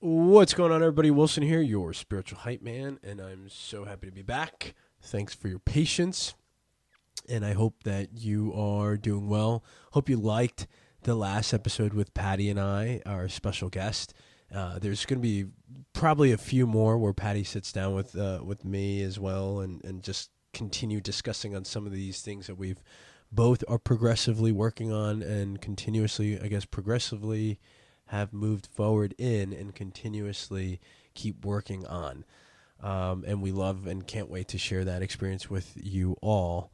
What's going on, everybody? Wilson here, your spiritual hype man, and I'm so happy to be back. Thanks for your patience, and I hope that you are doing well. Hope you liked the last episode with Patty and I, our special guest. There's going to be probably a few more where Patty sits down with me as well, and just continue discussing on some of these things that we've both are progressively working on and continuously, I guess, progressively have moved forward in and continuously keep working on. And we love and can't wait to share that experience with you all.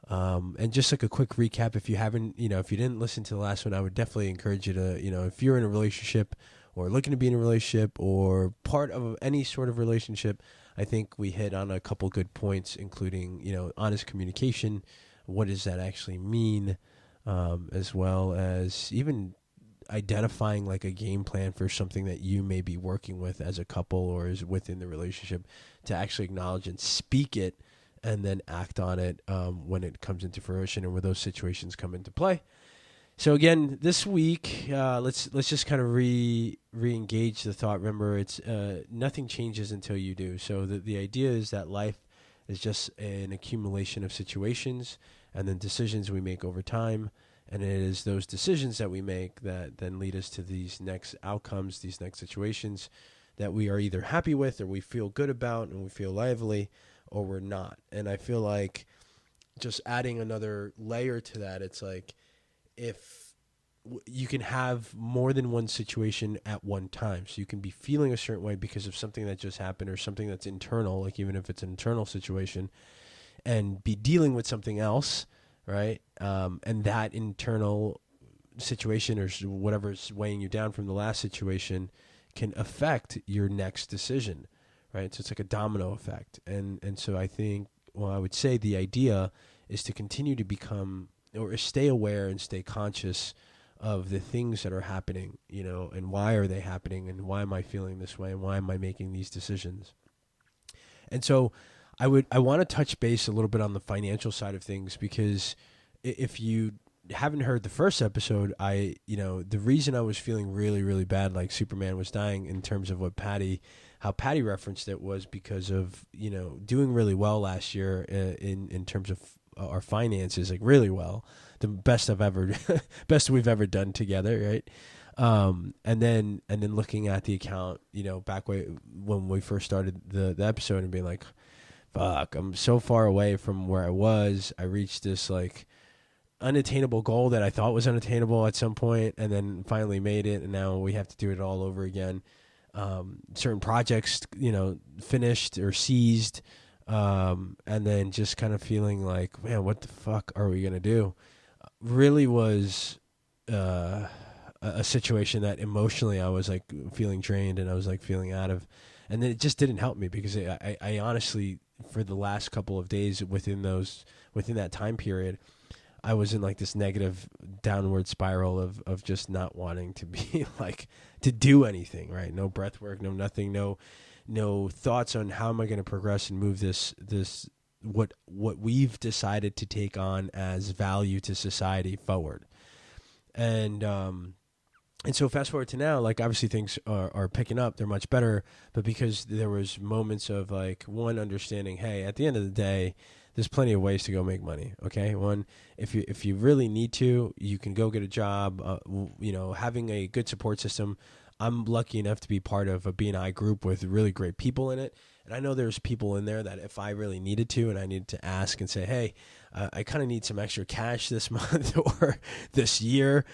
And just like a quick recap, if you haven't, if you didn't listen to the last one, I would definitely encourage you to, if you're in a relationship or looking to be in a relationship or part of any sort of relationship, I think we hit on a couple good points, including, honest communication. What does that actually mean? As well as even identifying like a game plan for something that you may be working with as a couple or is within the relationship, to actually acknowledge and speak it and then act on it when it comes into fruition and where those situations come into play. So again, this week, let's just kind of re-engage the thought. Remember, it's nothing changes until you do. So the idea is that life is just an accumulation of situations and then decisions we make over time. And it is those decisions that we make that then lead us to these next outcomes, these next situations that we are either happy with or we feel good about and we feel lively, or we're not. And I feel like just adding another layer to that, it's like if you can have more than one situation at one time. So you can be feeling a certain way because of something that just happened or something that's internal, like even if it's an internal situation, and be dealing with something else, right? And that internal situation or whatever's weighing you down from the last situation can affect your next decision, right? So it's like a domino effect. And so I think, I would say the idea is to continue to become or stay aware and stay conscious of the things that are happening, and why are they happening and why am I feeling this way and why am I making these decisions? And so I want to touch base a little bit on the financial side of things, because if you haven't heard the first episode, the reason I was feeling really, really bad, like Superman was dying, in terms of how Patty referenced it, was because of, doing really well last year in terms of our finances, like really well, the best best we've ever done together. Right. And then looking at the account, back when we first started the episode and being like, fuck, I'm so far away from where I was. I reached this like unattainable goal that I thought was unattainable at some point, and then finally made it, and now we have to do it all over again. Certain projects, finished or seized, and then just kind of feeling like, man, what the fuck are we gonna do? Really was a situation that emotionally I was like feeling drained, and I was like feeling out of, and then it just didn't help me, because I honestly, for the last couple of days within that time period, I was in like this negative downward spiral of just not wanting to be like to do anything, right? No breath work, no nothing, no thoughts on how am I going to progress and move this what we've decided to take on as value to society forward. And so fast forward to now, like obviously things are picking up, they're much better, but because there was moments of like, one, understanding, hey, at the end of the day, there's plenty of ways to go make money. Okay. One, if you really need to, you can go get a job, having a good support system. I'm lucky enough to be part of a B&I group with really great people in it. And I know there's people in there that if I really needed to, and I needed to ask and say, hey, I kind of need some extra cash this month or this year.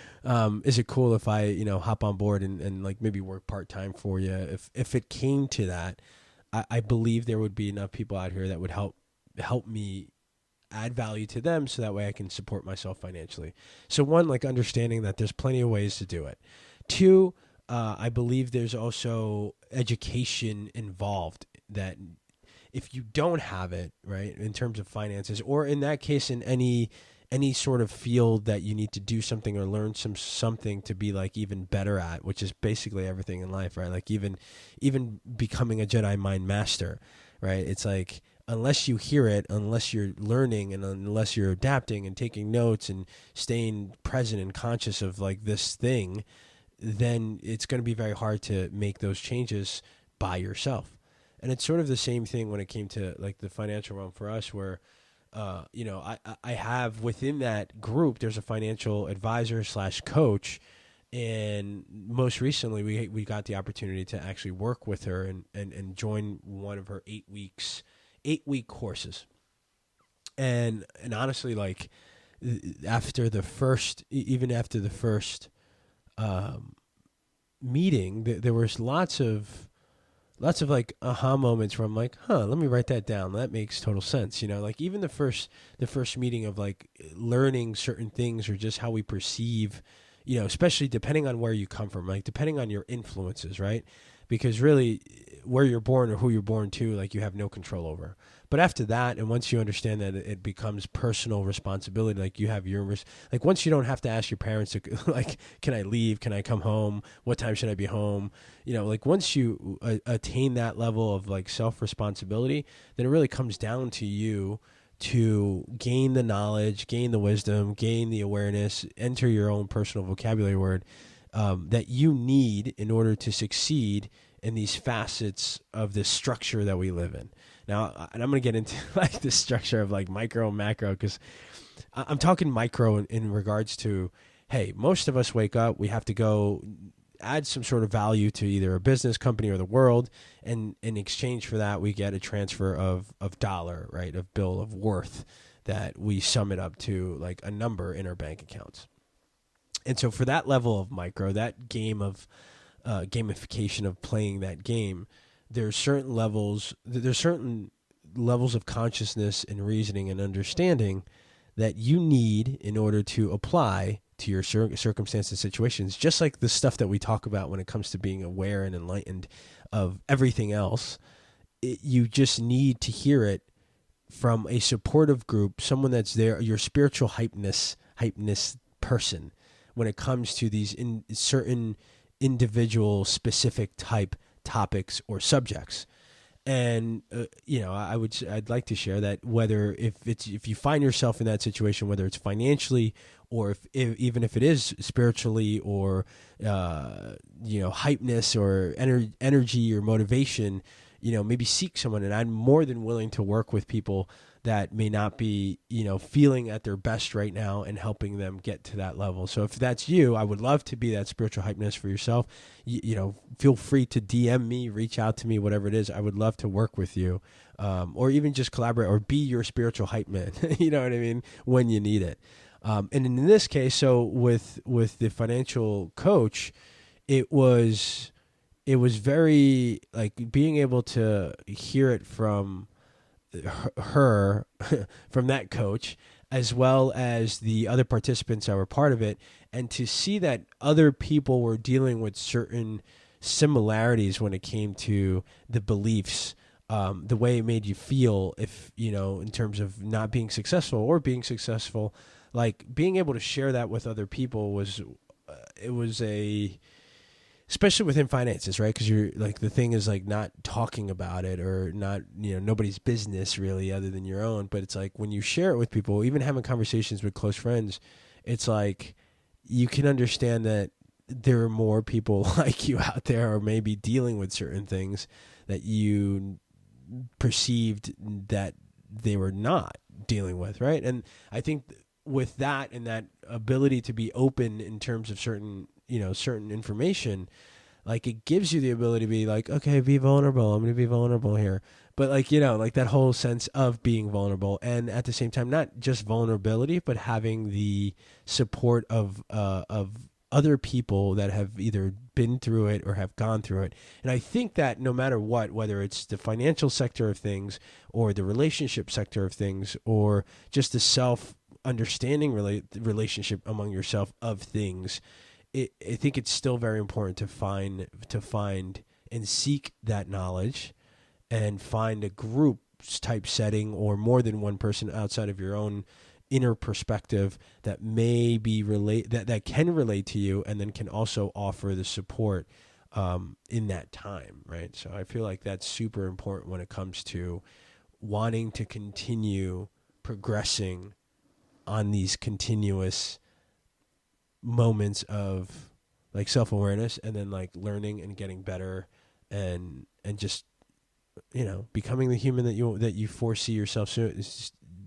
Is it cool if I, hop on board and like maybe work part-time for you? If it came to that, I believe there would be enough people out here that would help me add value to them, so that way I can support myself financially. So one, like understanding that there's plenty of ways to do it. Two, I believe there's also education involved, that if you don't have it, right, in terms of finances, or in that case, in any sort of field that you need to do something or learn something to be like even better at, which is basically everything in life, right? Like even becoming a Jedi mind master, right? It's like, unless you hear it, unless you're learning, and unless you're adapting and taking notes and staying present and conscious of like this thing, then it's going to be very hard to make those changes by yourself. And it's sort of the same thing when it came to like the financial realm for us, where I have within that group, there's a financial advisor / coach. And most recently, we got the opportunity to actually work with her and join one of her 8-week courses. And honestly, like after the first meeting, there was lots of like aha moments where I'm like, let me write that down. That makes total sense. Like even the first meeting of like learning certain things or just how we perceive, especially depending on where you come from, like depending on your influences, right? Because really where you're born or who you're born to, like you have no control over. But after that, and once you understand that it becomes personal responsibility, like you have like once you don't have to ask your parents to, like, can I leave? Can I come home? What time should I be home? Like once you attain that level of like self-responsibility, then it really comes down to you to gain the knowledge, gain the wisdom, gain the awareness, enter your own personal vocabulary word that you need in order to succeed in these facets of this structure that we live in. Now, and I'm going to get into like the structure of like micro and macro, because I'm talking micro in regards to, hey, most of us wake up, we have to go add some sort of value to either a business, company, or the world, and in exchange for that, we get a transfer of dollar, right, of bill of worth that we sum it up to like a number in our bank accounts. And so for that level of micro, that game of gamification of playing that game, there's certain levels of consciousness and reasoning and understanding that you need in order to apply to your circumstances and situations, just like the stuff that we talk about when it comes to being aware and enlightened of everything else. You just need to hear it from a supportive group, someone that's there, your spiritual hypeness person, when it comes to these certain individual specific type topics or subjects. And I'd like to share that whether if you find yourself in that situation, whether it's financially or even if it is spiritually or hypeness or energy or motivation, maybe seek someone. And I'm more than willing to work with people that may not be, feeling at their best right now and helping them get to that level. So if that's you, I would love to be that spiritual hypeness for yourself. Feel free to DM me, reach out to me, whatever it is. I would love to work with you, or even just collaborate or be your spiritual hype man. You know what I mean? When you need it. And in this case, so with the financial coach, it was very like being able to hear it from her from that coach, as well as the other participants that were part of it, and to see that other people were dealing with certain similarities when it came to the beliefs, the way it made you feel, if in terms of not being successful or being successful, like being able to share that with other people was especially within finances, right? Because you're like, the thing is like not talking about it or not, nobody's business really other than your own. But it's like when you share it with people, even having conversations with close friends, it's like you can understand that there are more people like you out there, or maybe dealing with certain things that you perceived that they were not dealing with, right? And I think with that and that ability to be open in terms of certain information, like it gives you the ability to be like, okay, be vulnerable. I'm going to be vulnerable here. But like, like that whole sense of being vulnerable, and at the same time, not just vulnerability, but having the support of other people that have either been through it or have gone through it. And I think that no matter what, whether it's the financial sector of things or the relationship sector of things, or just the self-understanding relationship among yourself of things, I think it's still very important to find and seek that knowledge, and find a group type setting or more than one person outside of your own inner perspective that may be that can relate to you, and then can also offer the support in that time, right? So I feel like that's super important when it comes to wanting to continue progressing on these continuous moments of like self-awareness, and then like learning and getting better, and just, becoming the human that you foresee yourself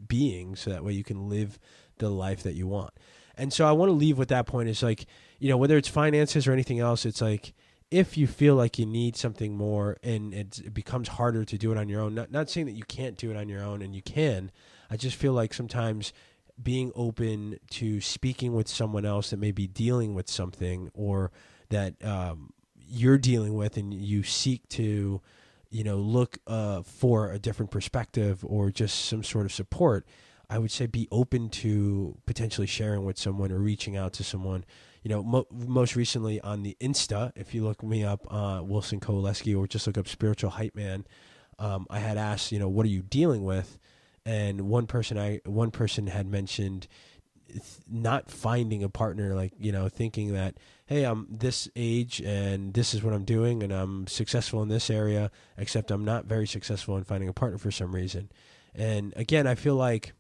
being, so that way you can live the life that you want. And so I want to leave with that point is like, whether it's finances or anything else, it's like, if you feel like you need something more and it becomes harder to do it on your own, not saying that you can't do it on your own, and you can. I just feel like sometimes being open to speaking with someone else that may be dealing with something, or that you're dealing with, and you seek to, look for a different perspective or just some sort of support, I would say be open to potentially sharing with someone or reaching out to someone. Most recently on the Insta, if you look me up, Wilson Koleski, or just look up Spiritual Hype Man, I had asked, what are you dealing with? And one person had mentioned not finding a partner, like, thinking that, hey, I'm this age and this is what I'm doing and I'm successful in this area, except I'm not very successful in finding a partner for some reason. And again, I feel like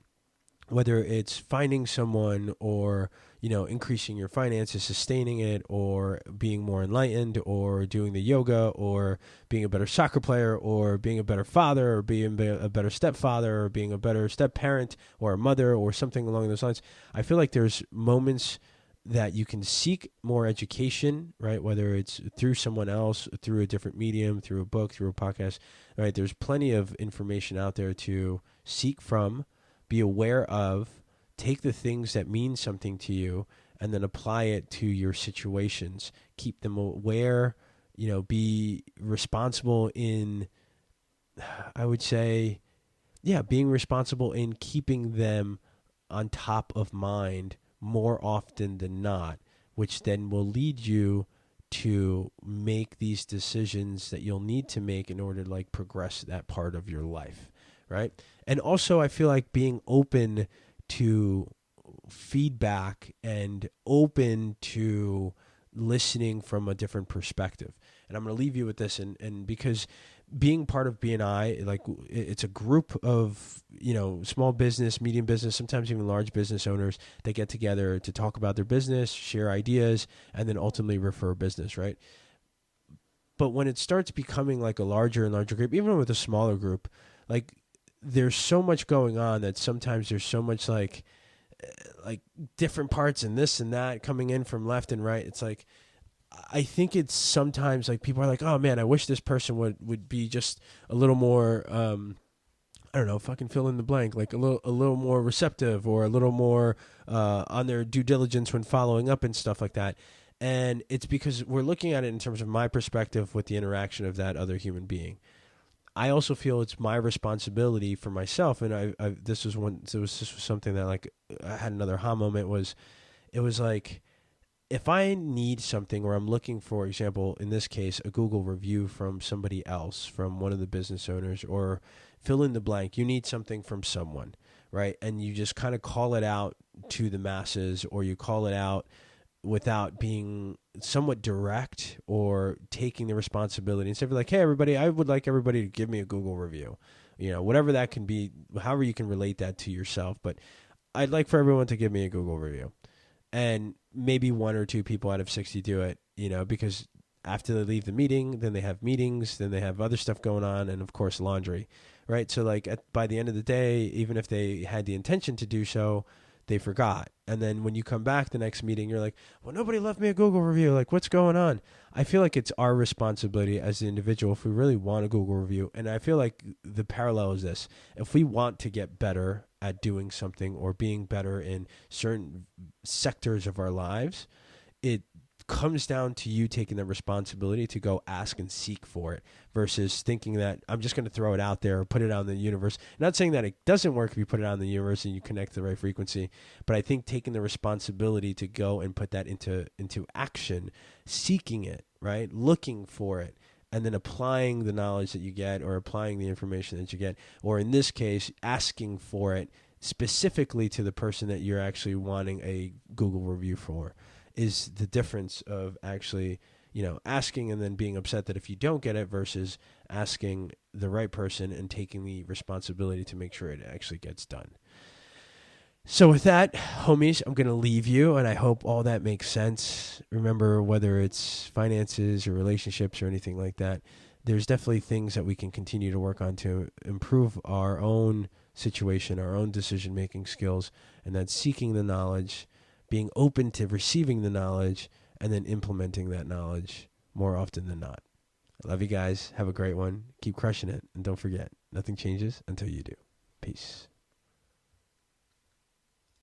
whether it's finding someone, or, increasing your finances, sustaining it, or being more enlightened, or doing the yoga, or being a better soccer player, or being a better father, or being a better stepfather, or being a better step parent, or a mother, or something along those lines, I feel like there's moments that you can seek more education, right? Whether it's through someone else, through a different medium, through a book, through a podcast, right? There's plenty of information out there to seek from, be aware of, take the things that mean something to you, and then apply it to your situations. Keep them aware, be responsible in, I would say, being responsible in keeping them on top of mind more often than not, which then will lead you to make these decisions that you'll need to make in order to like progress that part of your life. Right. And also, I feel like being open to feedback and open to listening from a different perspective. And I'm going to leave you with this. And because being part of BNI, like, it's a group of, small business, medium business, sometimes even large business owners that get together to talk about their business, share ideas, and then ultimately refer business. Right. But when it starts becoming like a larger and larger group, even with a smaller group, like, there's so much going on that sometimes there's so much like different parts and this and that coming in from left and right. It's like, I think it's sometimes like people are like, oh man, I wish this person would be just a little more, I don't know, fucking fill in the blank, like a little more receptive, or a little more on their due diligence when following up and stuff like that. And it's because we're looking at it in terms of my perspective with the interaction of that other human being. I also feel it's my responsibility for myself, and this was something that, like, I had another aha moment. It was like, if I need something, or I'm looking for example, in this case, a Google review from somebody else, from one of the business owners, or fill in the blank, you need something from someone, right? And you just kind of call it out to the masses, or you call it out without being somewhat direct or taking the responsibility. Instead of like, hey, everybody, I would like everybody to give me a Google review, whatever that can be, however you can relate that to yourself. But I'd like for everyone to give me a Google review. And maybe one or two people out of 60 do it, because after they leave the meeting, then they have meetings, then they have other stuff going on, and of course laundry, right? So like by the end of the day, even if they had the intention to do so, they forgot. And then when you come back the next meeting, you're like, well, nobody left me a Google review. Like, what's going on? I feel like it's our responsibility as an individual if we really want a Google review. And I feel like the parallel is this. If we want to get better at doing something, or being better in certain sectors of our lives, it comes down to you taking the responsibility to go ask and seek for it, versus thinking that I'm just going to throw it out there or put it out in the universe. I'm not saying that it doesn't work if you put it out in the universe and you connect to the right frequency, but I think taking the responsibility to go and put that into action, seeking it, right, looking for it, and then applying the knowledge that you get, or applying the information that you get, or in this case, asking for it specifically to the person that you're actually wanting a Google review for, is the difference of actually, asking and then being upset that if you don't get it, versus asking the right person and taking the responsibility to make sure it actually gets done. So with that, homies, I'm going to leave you, and I hope all that makes sense. Remember, whether it's finances or relationships or anything like that, there's definitely things that we can continue to work on to improve our own situation, our own decision-making skills, and that's seeking the knowledge, being open to receiving the knowledge, and then implementing that knowledge more often than not. I love you guys. Have a great one. Keep crushing it. And don't forget, nothing changes until you do. Peace.